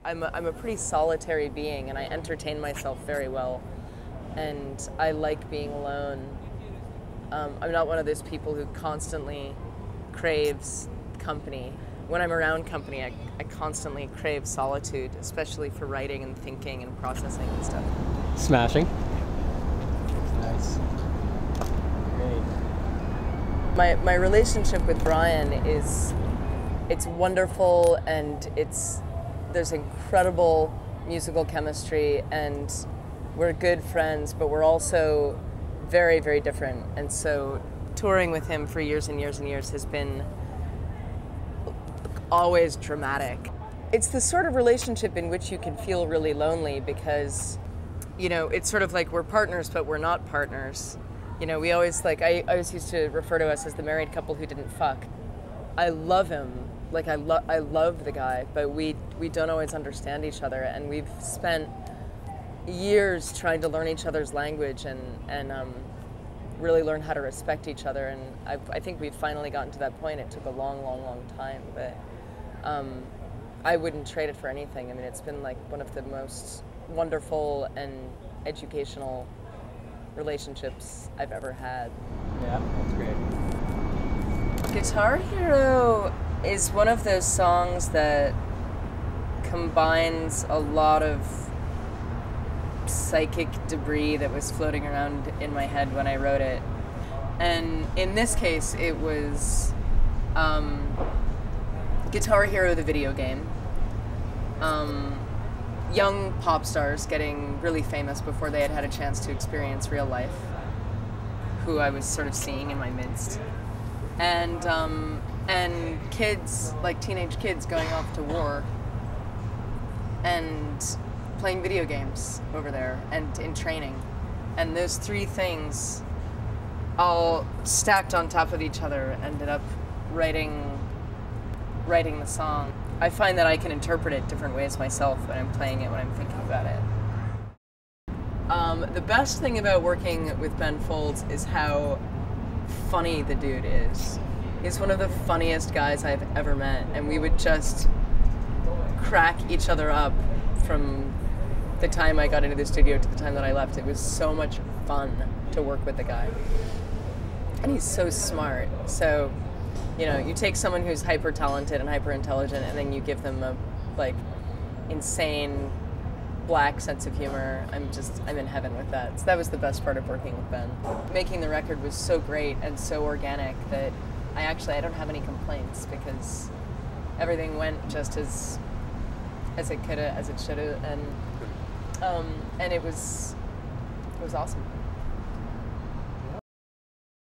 I'm a pretty solitary being, and I entertain myself very well, and I like being alone. I'm not one of those people who constantly craves company. When I'm around company, I constantly crave solitude, especially for writing and thinking and processing and stuff. Smashing. Nice. Great. My relationship with Brian is, it's wonderful, and there's incredible musical chemistry, and we're good friends, but we're also very, very different. And so touring with him for years and years and years has been always dramatic. It's the sort of relationship in which you can feel really lonely because, you know, it's sort of like we're partners, but we're not partners. You know, we always I always used to refer to us as the married couple who didn't fuck. I love him, I love the guy, but we don't always understand each other, and we've spent years trying to learn each other's language and really learn how to respect each other, and I think we've finally gotten to that point. It took a long, long, long time, but I wouldn't trade it for anything. I mean, it's been like one of the most wonderful and educational relationships I've ever had. Yeah, that's great. Guitar Hero is one of those songs that combines a lot of psychic debris that was floating around in my head when I wrote it. And in this case, it was Guitar Hero, the video game. Young pop stars getting really famous before they had had a chance to experience real life, who I was sort of seeing in my midst. And kids, like teenage kids, going off to war and playing video games over there and in training. And those three things all stacked on top of each other ended up writing the song. I find that I can interpret it different ways myself when I'm playing it, when I'm thinking about it. The best thing about working with Ben Folds is how funny the dude is. He's one of the funniest guys I've ever met, and we would just crack each other up from the time I got into the studio to the time that I left. It was so much fun to work with the guy. And he's so smart. So, you know, you take someone who's hyper talented and hyper intelligent, and then you give them a insane black sense of humor. I'm in heaven with that. So that was the best part of working with Ben. Making the record was so great and so organic that I don't have any complaints, because everything went just as it coulda, as it shoulda, and it was awesome.